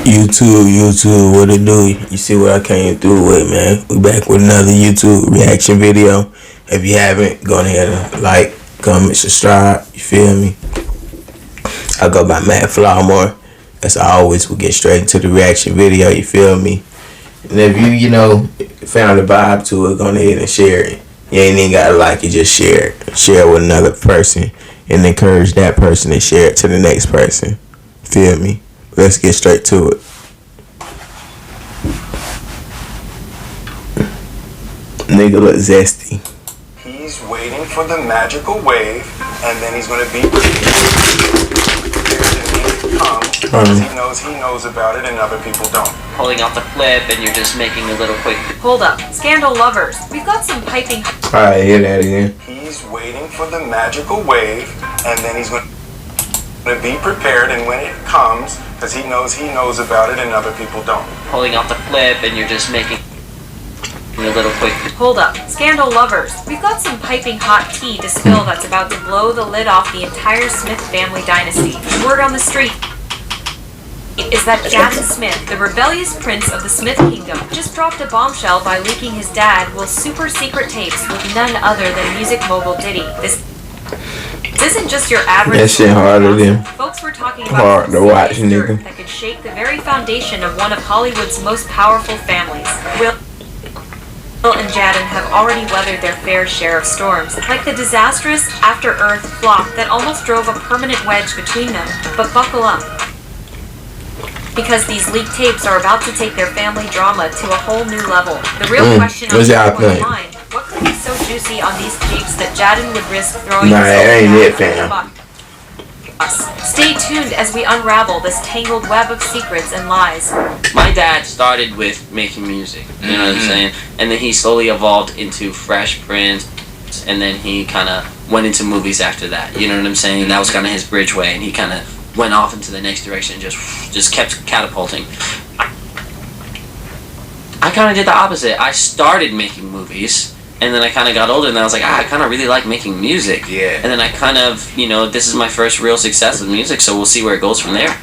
YouTube, what it do? You see what I came through with, man. We back with another YouTube reaction video. If you haven't, go ahead and like, comment, subscribe. You feel me? I go by Mack Flawmore. As always, we get straight into the reaction video. You feel me? And if you found a vibe to it, go ahead and share it. You ain't even gotta like it, just share it. Share it with another person and encourage that person to share it to the next person. Feel me? Let's get straight to it. Nigga look zesty. He's waiting for the magical wave, and then he's gonna be prepared because he knows about it and other people don't. Pulling off the clip and you're just making a little quick. Hold up, Scandal lovers. We've got some piping. Alright, hear that again. He's waiting for the magical wave, and then he's gonna be prepared, and when it comes, because he knows about it and other people don't. Pulling off the clip and you're just making a little quick. Hold up, Scandal lovers. We've got some piping hot tea to spill that's about to blow the lid off the entire Smith family dynasty. Word on the street is that Jaden Smith, the rebellious prince of the Smith kingdom, just dropped a bombshell by leaking his dad Will's super secret tapes with none other than music mogul Diddy. This isn't just your average. That shit harder than folks were talking about hard to watch, nigga. That could shake the very foundation of one of Hollywood's most powerful families. Will and Jaden have already weathered their fair share of storms, like the disastrous After Earth flop that almost drove a permanent wedge between them. But buckle up, because these leaked tapes are about to take their family drama to a whole new level. The real question on everyone's mind: what could be so juicy on these tapes that Jaden would risk throwing his own dad? Stay tuned as we unravel this tangled web of secrets and lies. My dad started with making music, you know what I'm saying? And then he slowly evolved into Fresh Prince, and then he kind of went into movies after that, you know what I'm saying? That was kind of his bridgeway, and he kind of went off into the next direction, just kept catapulting. I kind of did the opposite. I started making movies, and then I kind of got older, and then I was like, I kind of really like making music. Yeah. And then I kind of, this is my first real success with music, so we'll see where it goes from there.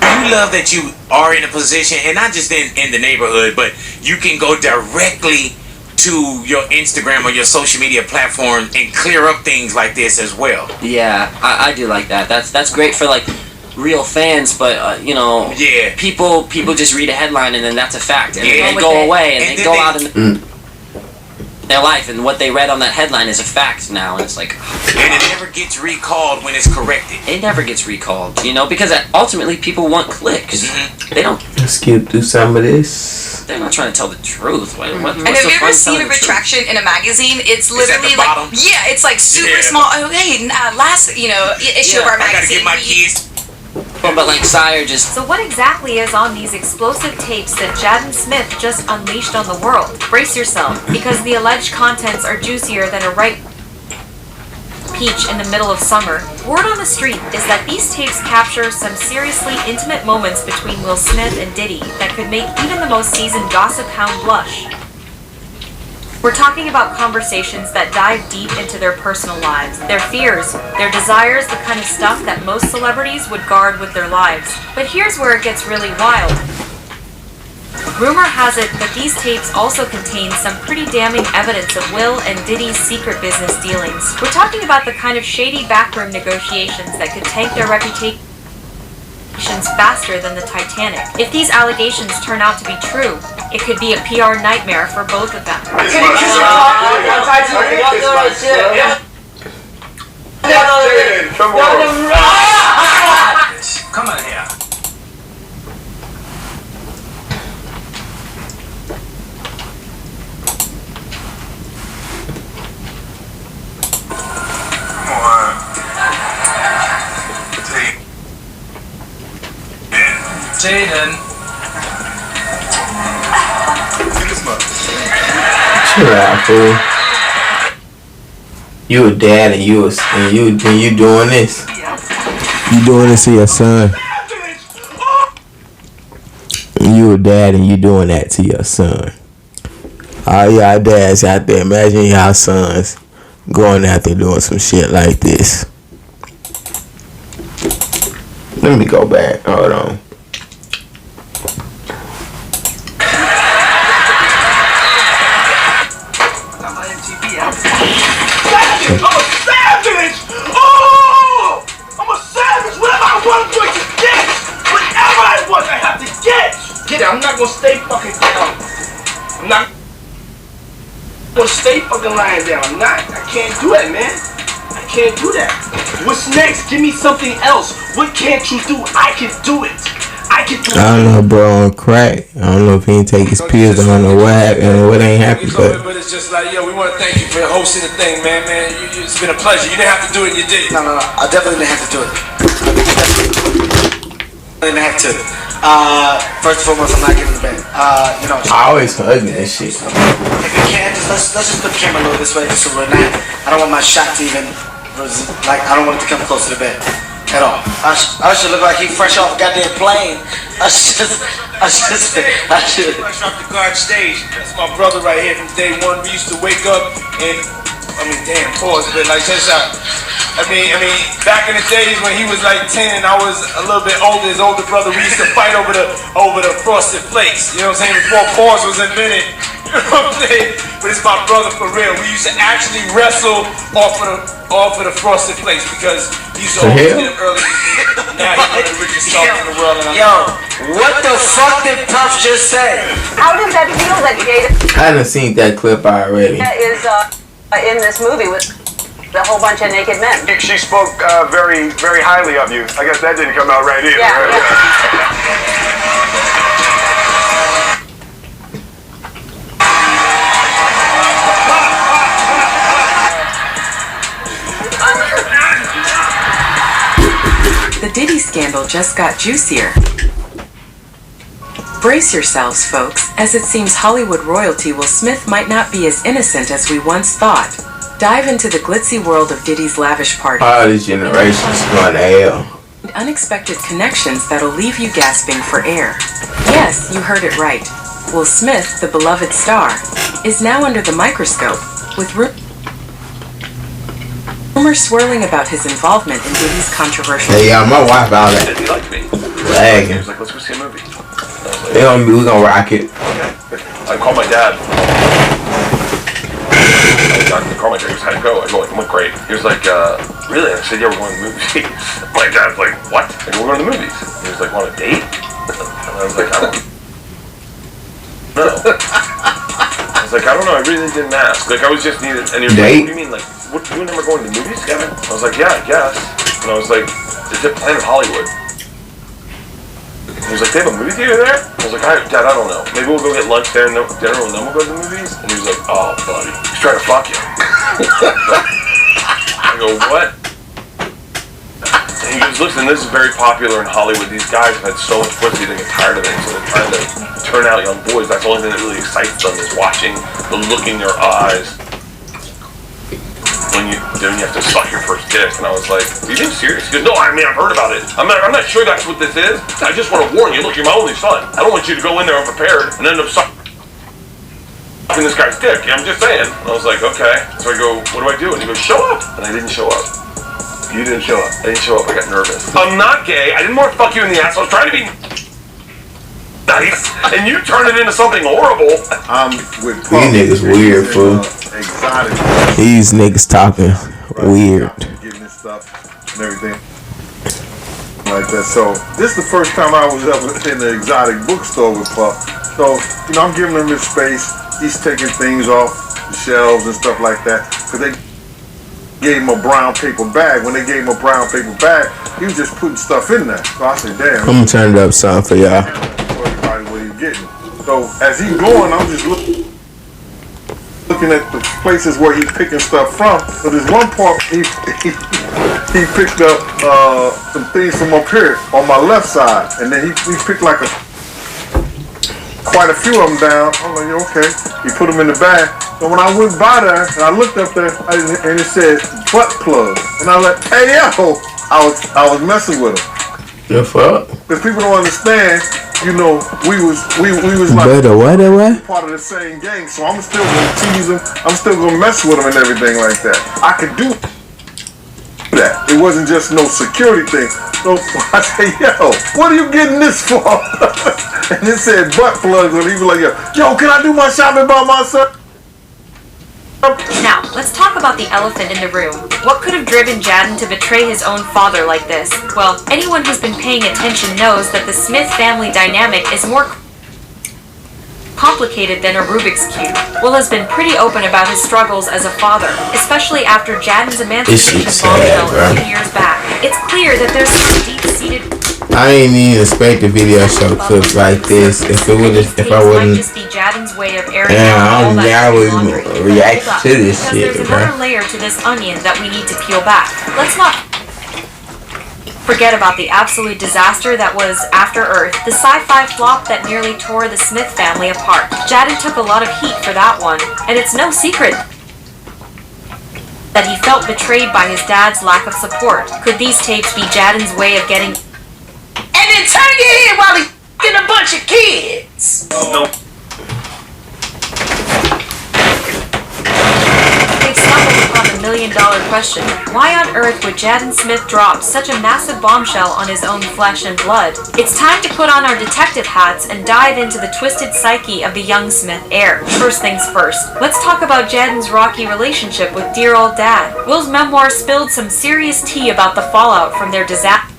You love that you are in a position, and not just in the neighborhood, but you can go directly to your Instagram or your social media platform and clear up things like this as well. Yeah, I do like that. That's great for like real fans, but yeah, people just read a headline and then that's a fact, and yeah, they go away and they go out in their life, and what they read on that headline is a fact now, and it's like, and it never gets recalled when it's corrected. It never gets recalled, because ultimately people want clicks. They don't. Let's skip through some of this. They're not trying to tell the truth. What's and have you ever seen a retraction in a magazine? It's literally like, yeah, it's like super small. Oh, hey, last issue of our magazine. I gotta get my kids. But like Sire just... So what exactly is on these explosive tapes that Jaden Smith just unleashed on the world? Brace yourself, because the alleged contents are juicier than a ripe peach in the middle of summer. Word on the street is that these tapes capture some seriously intimate moments between Will Smith and Diddy that could make even the most seasoned gossip hound blush. We're talking about conversations that dive deep into their personal lives, their fears, their desires, the kind of stuff that most celebrities would guard with their lives. But here's where it gets really wild. Rumor has it that these tapes also contain some pretty damning evidence of Will and Diddy's secret business dealings. We're talking about the kind of shady backroom negotiations that could tank their reputations faster than the Titanic. If these allegations turn out to be true, it could be a PR nightmare for both of them. Come on here. Jaden. Chill out, fool. You a dad and you doing this. You doing this to your son. You a dad and you doing that to your son. All y'all dads out there, imagine y'all sons going out there doing some shit like this. Let me go back. Hold on. get it. I'm not gonna stay fucking down. I'm not gonna stay fucking lying down. I'm not. I can't do that, man. I can't do that. What's next? Give me something else. What can't you do? I can do it. I can do it. I don't know, bro, on crack. I don't know if he ain't take his pills. I don't know what happened, what ain't happened, but it's just like, yo, we want to thank you for hosting the thing, man. It's been a pleasure. You didn't have to do it, you did it. No. I definitely didn't have to do it. I didn't have to. First and foremost, I'm not getting the bed. You know. I always hugging this shit. If you can, let's just put the camera a little this way, just so we're not. I don't want my shot to even, like, I don't want it to come close to the bed at all. I should look like he fresh off a goddamn plane. I should. Fresh off the guard stage. That's my brother right here from day one. We used to wake up and, damn, pause, but like, check this out. Back in the days when he was like 10 and I was a little bit older, his older brother, we used to fight over the frosted flakes. You know what I'm saying? Before pause was invented. You know what I'm saying? But it's my brother for real. We used to actually wrestle off of the frosted flakes because he used to always get him early. Now he's one of the richest self in the world. Yo, what the fuck did Puff just say? How does that feel that Jaden I done seen that clip already. is in this movie with a whole bunch of naked men? She spoke very, very highly of you. I guess that didn't come out right either. Yeah. The Diddy scandal just got juicier. Brace yourselves, folks, as it seems Hollywood royalty Will Smith might not be as innocent as we once thought. Dive into the glitzy world of Diddy's lavish party. All these generations going to hell. Unexpected connections that'll leave you gasping for air. Yes, you heard it right. Will Smith, the beloved star, is now under the microscope, with rumors swirling about his involvement in Diddy's controversial. Hey, y'all, my wife out there. He liked me. Lagging. He was like, let's go see a movie. We gonna rock it. I called my dad. I called my dad. He was, how'd it go? I go, like, it went great. He was like, really? I said, yeah, we're going to the movies. My dad's like, what? I go, we're going to the movies. He was like, want a date? And I was like, I don't know. I was like, I don't know. I really didn't ask. Like, I was just needed. And he was like, what do you mean? Like, what, you and him are going to the movies together? I was like, yeah, I guess. And I was like, it's at Planet Hollywood. He was like, they have a movie theater there? I was like, Dad, I don't know. Maybe we'll go get lunch there and dinner and then we'll go to the movies? And he was like, oh, buddy, he's trying to fuck you. I go, what? And he goes, listen, this is very popular in Hollywood. These guys have had so much pussy, they get tired of it. So they're trying to turn out young boys. That's the only thing that really excites them is watching the look in your eyes when you have to suck your first dick. And I was like, are you being serious? He goes, no, I've heard about it. I'm not sure that's what this is. I just want to warn you, look, you're my only son. I don't want you to go in there unprepared and end up sucking this guy's dick. I'm just saying. And I was like, okay. So I go, what do I do? And he goes, show up. And I didn't show up. You didn't show up. I didn't show up. I got nervous. I'm not gay. I didn't want to fuck you in the ass. I was trying to be nice. And you turned it into something horrible. These niggas weird, fool. Exotic. These niggas talking weird. Getting this stuff and everything like that. So this is the first time I was ever in the exotic bookstore with Puff. So I'm giving him his space. He's taking things off the shelves and stuff like that. Cause they gave him a brown paper bag. When they gave him a brown paper bag, he was just putting stuff in there. So I said, damn. I'm gonna turn it up some for y'all. For everybody what he's getting. So as he's going, I'm just looking at the places where he's picking stuff from. So there's one part he picked up some things from up here on my left side, and then he picked like quite a few of them down. I'm like, okay. He put them in the bag. So when I went by there and I looked up there and it said butt plug, and I was like, hey yo, I was messing with him. The fuck? Because people don't understand. We was like what? part of the same gang, so I'm still gonna tease him. I'm still gonna mess with him and everything like that. I could do that. It wasn't just no security thing. So I say, yo, what are you getting this for? And it said butt plugs, and he was like, yo, can I do my shopping by myself? Now, let's talk about the elephant in the room. What could have driven Jaden to betray his own father like this? Well, anyone who's been paying attention knows that the Smith family dynamic is more complicated than a Rubik's Cube. Will has been pretty open about his struggles as a father, especially after Jaden's emancipation bombshell a few years back. It's clear that there's some deep-seated... I didn't even expect the video show clips like this. If I wouldn't, just be Jaden's way of airing out all that I would react to this shit, there's another layer to this onion that we need to peel back. Let's not forget about the absolute disaster that was After Earth, the sci-fi flop that nearly tore the Smith family apart. Jaden took a lot of heat for that one, and it's no secret that he felt betrayed by his dad's lack of support. Could these tapes be Jaden's way of getting... And then turn your head while he's f***ing a bunch of kids. No. They've stumbled upon the million-dollar question. Why on earth would Jaden Smith drop such a massive bombshell on his own flesh and blood? It's time to put on our detective hats and dive into the twisted psyche of the young Smith heir. First things first, let's talk about Jaden's rocky relationship with dear old dad. Will's memoir spilled some serious tea about the fallout from their disastrous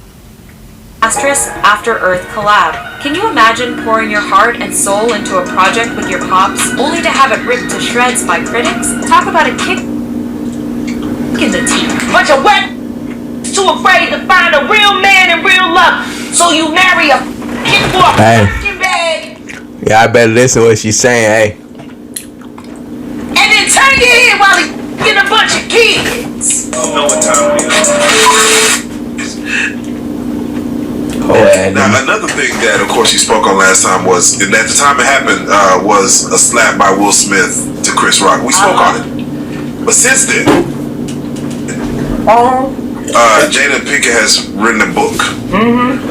After Earth collab. Can you imagine pouring your heart and soul into a project with your pops, only to have it ripped to shreds by critics? Talk about a kick in the teeth. Bunch of wet too afraid to find a real man and real love. So you marry a kid for a fucking bag. Yeah, I better listen to what she's saying, hey. And then turn your head while he's f***ing a bunch of kids. No one time it is. Now, another thing that, of course, you spoke on last time was, and at the time it happened, was a slap by Will Smith to Chris Rock. We spoke on it. But since then, Jada Pinkett has written a book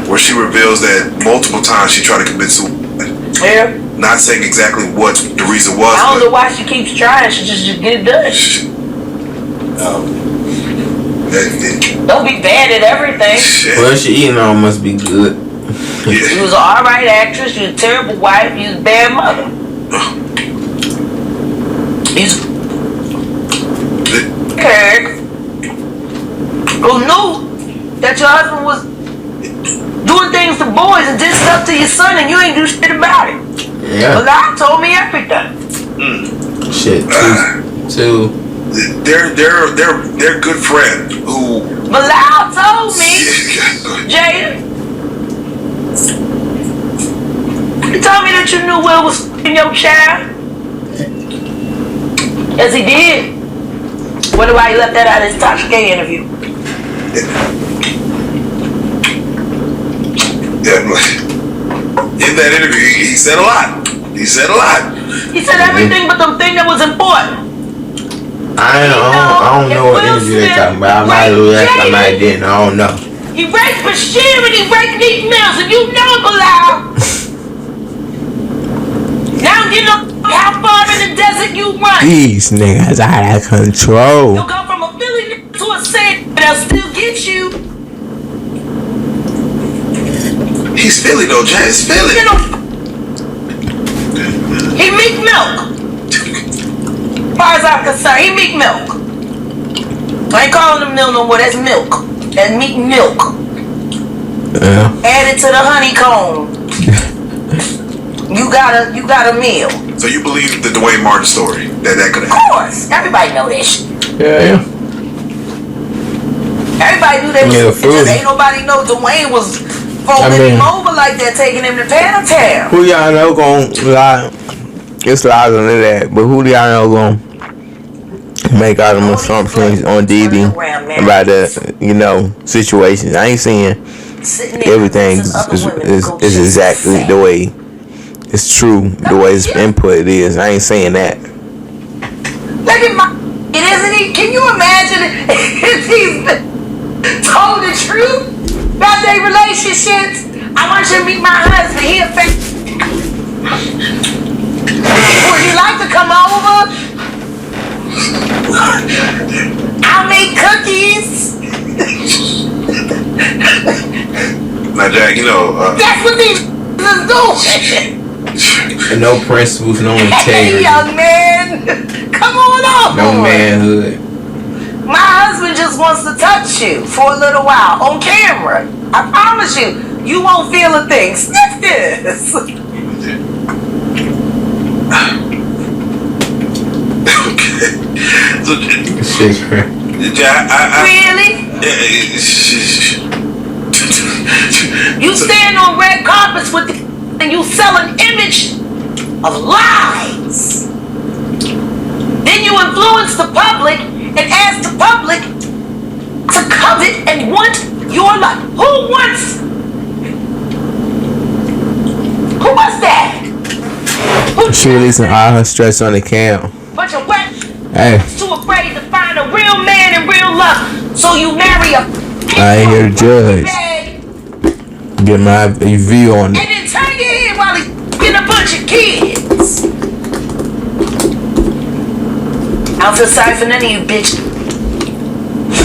where she reveals that multiple times she tried to commit suicide. Yeah. Not saying exactly what the reason was. I don't know why she keeps trying. She just get it done. Don't be bad at everything. Well, she eating on must be good. You was an alright actress, you was a terrible wife, you was a bad mother. Who knew that your husband was doing things to boys and did stuff to your son and you ain't do shit about it? Yeah. But God told me everything. Shit, too. Their good friend who Bilal told me, Jaden, he told me that you knew Will was f***ing your child. Yes, he did. Wonder why he left that out of his Tasha K interview. Yeah, in that interview, he said a lot. He said everything but the thing that was important. I don't know what interview they're talking about. I might have left, I might didn't. I don't know. He raped Bashir and he raped Neat Mills, and you know Bilal. Now you know how far in the desert you run. These niggas out of control. You'll go from a Philly to a Saint, and they'll still get you. He's Philly though, Jay. It's Philly. You know, he Meek Milk. As far as I'm concerned, he Meek Milk. I ain't calling him Milk no more. That's milk. That's Meek Milk. Yeah. Add it to the honeycomb. You got a meal. So you believe the Dwayne Martin story that could happen? Of course, everybody know that shit. Yeah. Everybody knew that. Just ain't nobody know Dwayne was folding him over like that, taking him to Panama. Who y'all know gon' lie? It's lies under that, but who do y'all know gon' make all them assumptions on Diddy about the situations? I ain't saying everything is exactly the way it's true, the way it's input is. I ain't saying that. Look at it isn't he? Can you imagine if he's told the truth about their relationships? I want you to meet my husband. He affects. Would you like to come over? I'll make cookies. Now, Jack, that's what these is doing. And no principles, no integrity. Hey, young man, come on over. No manhood. My husband just wants to touch you for a little while on camera. I promise you, you won't feel a thing. Sniff this. Okay. So, Shit, man. Really? You stand on red carpets with and you sell an image of lies. Then you influence the public and ask the public to covet and want your life. Who wants? Who was that? She releasing all her stress on the cam. Bunch of wet. Hey. Too afraid to find a real man in real love, so you marry a. I ain't here to judge. Get my view on it. And then turn your head while he's getting a bunch of kids. I don't feel sorry for none of you, bitch.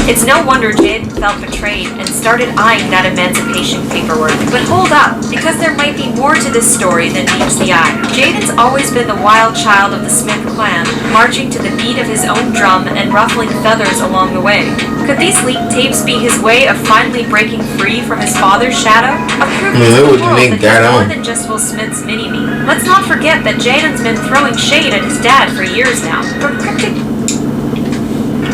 It's no wonder Jaden felt betrayed and started eyeing that emancipation paperwork. But hold up, because there might be more to this story than meets the eye. Jaden's always been the wild child of the Smith clan, marching to the beat of his own drum and ruffling feathers along the way. Could these leaked tapes be his way of finally breaking free from his father's shadow? A proof to the world that he's more than just Will Smith's mini-me. Let's not forget that Jaden's been throwing shade at his dad for years now. From cryptic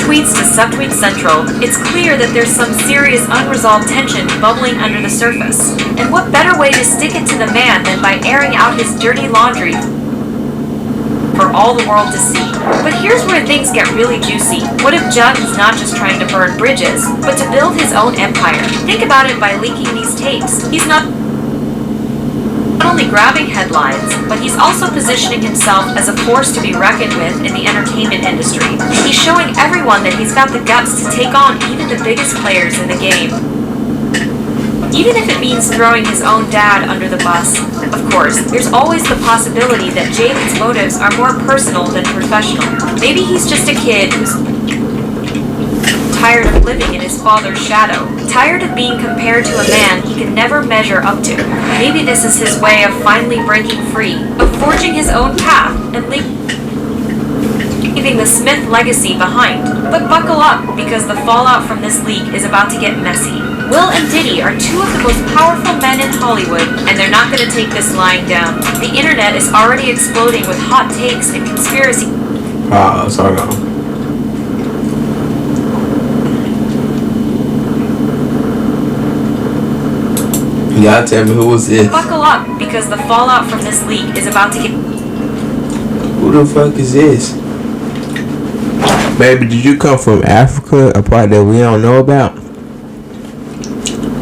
tweets to subtweet central, it's clear that there's some serious unresolved tension bubbling under the surface. And what better way to stick it to the man than by airing out his dirty laundry for all the world to see? But here's where things get really juicy. What if Jaden's not just trying to burn bridges, but to build his own empire? Think about it. By leaking these tapes, he's not only grabbing headlines, but he's also positioning himself as a force to be reckoned with in the entertainment industry. He's showing everyone that he's got the guts to take on even the biggest players in the game. Even if it means throwing his own dad under the bus. Of course, there's always the possibility that Jaden's motives are more personal than professional. Maybe he's just a kid who's tired of living in his father's shadow, tired of being compared to a man he can never measure up to. Maybe this is his way of finally breaking free, of forging his own path and leaving the Smith legacy behind. But buckle up, because the fallout from this leak is about to get messy. Will and Diddy are two of the most powerful men in Hollywood, and they're not going to take this lying down. The internet is already exploding with hot takes and conspiracy. Sorry. You gotta tell me who was this. Buckle up, because the fallout from this leak is about to get. Who the fuck is this? Baby, did you come from Africa, a part that we don't know about?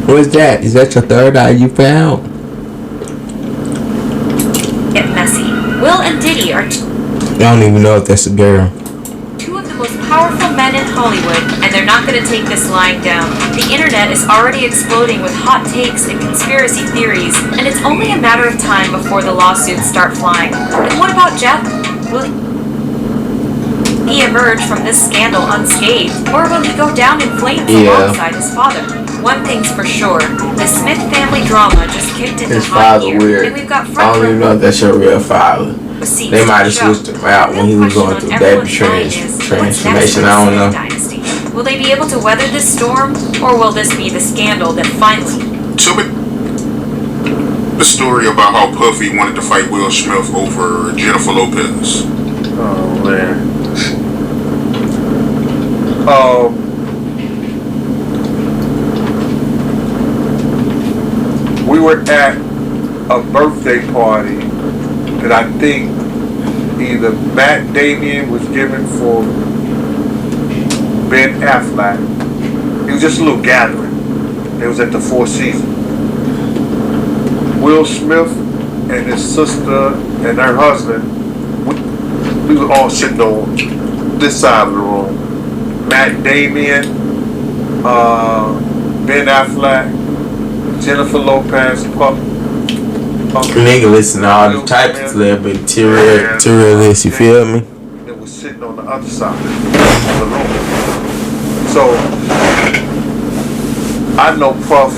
Who is that? Is that your third eye you found? Get messy. Will and Diddy are I don't even know if that's a girl. two of the most powerful men in Hollywood, and they're not going to take this lying down. The internet is already exploding with hot takes and conspiracy theories, and it's only a matter of time before the lawsuits start flying. And what about Jeff? Will he emerge from this scandal unscathed, or will he go down in flames alongside his father? One thing's for sure, the Smith family drama just kicked into His high father gear, weird. and we've got I front don't even know if that's your real father. They might have switched him out when he was going through baby transformation. I don't know. Dynasty. Will they be able to weather this storm, or will this be the scandal that finally... Tell me the story about how Puffy wanted to fight Will Smith over Jennifer Lopez. Oh man. We were at a birthday party that I think either Matt Damien was giving for Ben Affleck. It was just a little gathering. It was at the Four Seasons. Will Smith and his sister and her husband, we were all sitting on this side of the room. Matt Damien, Ben Affleck, Jennifer Lopez, Nigga listen to all the type of celebrity terrorists, you feel me? That was sitting on the other side of the room. So I know Puff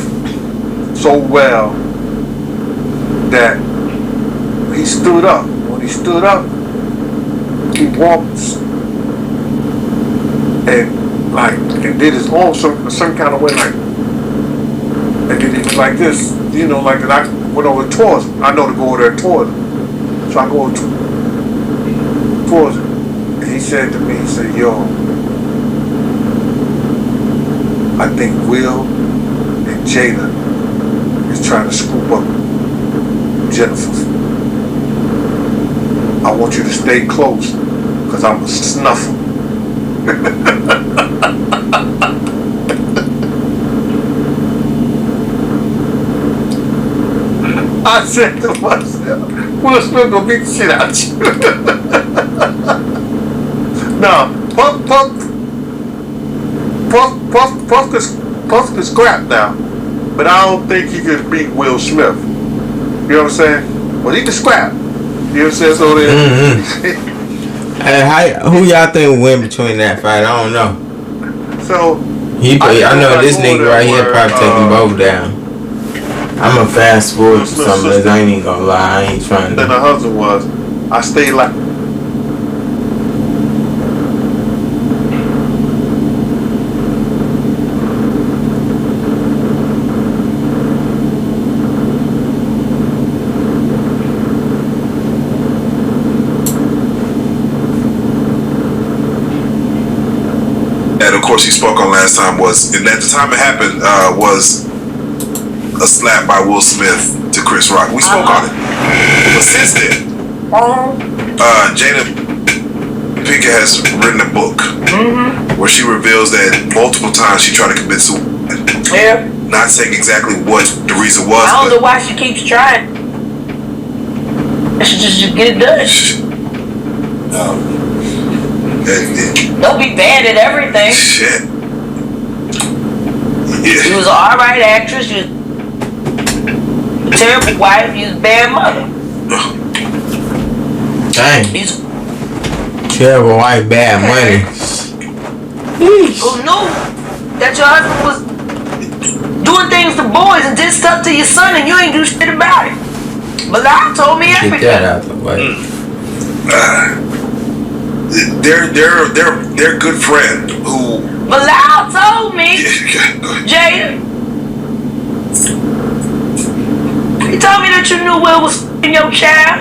so well that he stood up. When he stood up, he walked and did his own some kind of way, like, and then he was like this, you know, like that. I went over towards him. I know to go over there towards him. So I go Pause it. And he said to me, he said, yo, I think Will and Jaden is trying to scoop up Jennifer. I want you to stay close, because I'm going to snuff him. I said to myself, Will Smith gonna beat the shit out of you. Now, Puff could scrap now, but I don't think he could beat Will Smith. You know what I'm saying? Well, he can scrap. You know what I'm saying? So then, Hey, who y'all think win between that fight? I don't know. So I know this nigga right here probably taking both down. I'm a fast forward to some of this. I ain't even gonna lie. I ain't trying to. Then her husband was, I stayed like. And of course, he spoke on last time was, and at the time it happened, was a slap by Will Smith to Chris Rock. We spoke on it. But since then, Jada Pinkett has written a book where she reveals that multiple times she tried to commit suicide. Yeah. Not saying exactly what the reason was. I don't know why she keeps trying. She just get it done. Don't be bad at everything. Shit. Yeah. She was an alright actress. She was a terrible wife. She was a bad mother. Dang. Terrible wife, bad money. Oh no, that your husband was doing things to boys and did stuff to your son and you ain't do shit about it. But God told me everything. Get that out the way. They're good friend who. Bilal told me, Jaden. He told me that you knew Will was f***ing your child.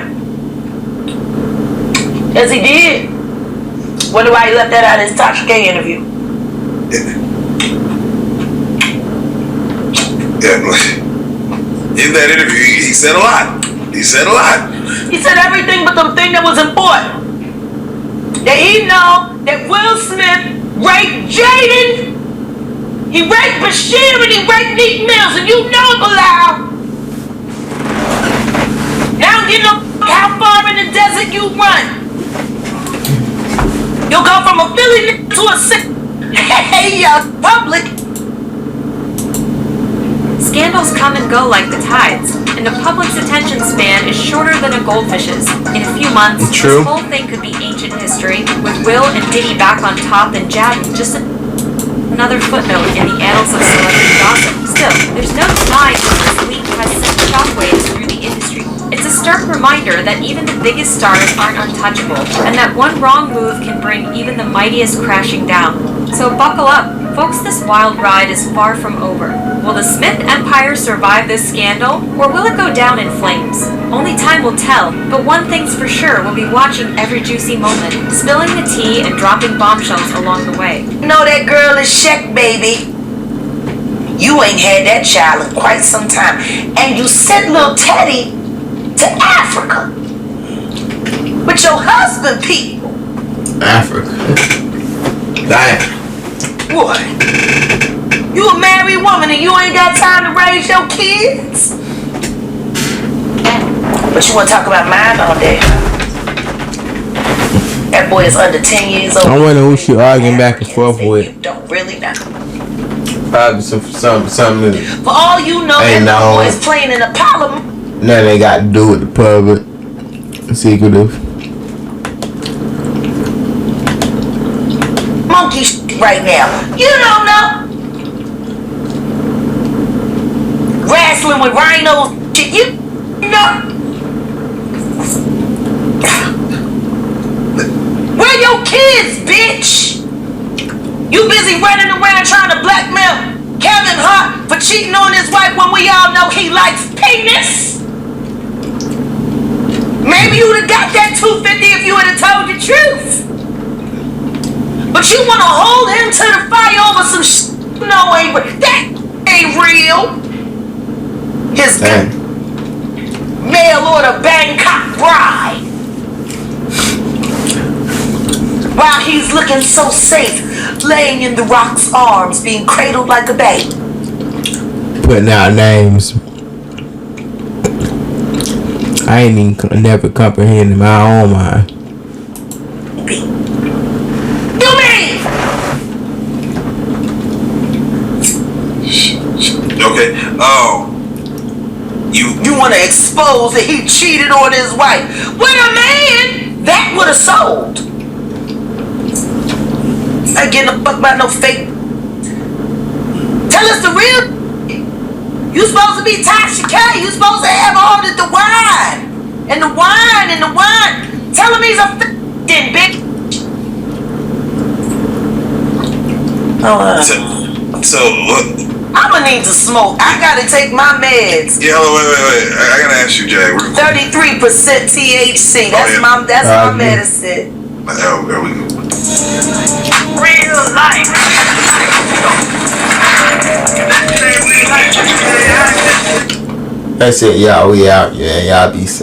Yes, he did. Wonder why he left that out of his Tasha K interview. Yeah, in that interview, he said a lot. He said a lot. He said everything but the thing that was important. That he know that Will Smith raped Jaden. He raped Bashir and he raped Neek Mills, and you know it, Bilal. Now you know how far in the desert you run. You'll go from a Philly to a public. Scandals come and go like the tides, and the public's attention span is shorter than a goldfish's. In a few months, True. this whole thing could be ancient history, with Will and Diddy back on top and Jaden just another footnote in the annals of celebrity gossip. Still, there's no denying that this leak has sent shockwaves through the industry. It's a stark reminder that even the biggest stars aren't untouchable, and that one wrong move can bring even the mightiest crashing down. So buckle up. Folks, this wild ride is far from over. Will the Smith Empire survive this scandal, or will it go down in flames? Only time will tell, but one thing's for sure, we'll be watching every juicy moment, spilling the tea and dropping bombshells along the way. Know that girl is Sheck, baby. You ain't had that child in quite some time, and you sent little Teddy to Africa with your husband, people. Africa. Damn. What? You a married woman and you ain't got time to raise your kids? But you want to talk about mine all day? That boy is under 10 years old. I wonder who she arguing back and forth with. You don't really know. Probably something. For all you know, Hey, that no. boy is playing in a parliament. Nothing they got to do with the public. Secretive. Monkey shit right now. You don't know. Wrestling with rhinos shit. You know. Where your kids, bitch? You busy running around trying to blackmail Kevin Hart for cheating on his wife when we all know he likes penis? Maybe you would have got that $250 if you would have told your the truth. But you want to hold him to the fire over some no, ain't real. That ain't real. His mail order Bangkok bride. While he's looking so safe, laying in the Rock's arms, being cradled like a baby. Putting out names. I ain't even never comprehend in my own mind. You mean? Okay. Oh. You want to expose that he cheated on his wife with a man that would have sold. I ain't getting a fuck about no fake. Tell us the real. You supposed to be Tasha K. You supposed to have all the wine and the wine and the wine. Tell him he's a f***ing bitch. So I'ma need to smoke. I gotta take my meds. Yeah, wait. I gotta ask you, Jay. 33% THC. That's my medicine. There we go. Real life. That's it, y'all. We out. Yeah, y'all be safe.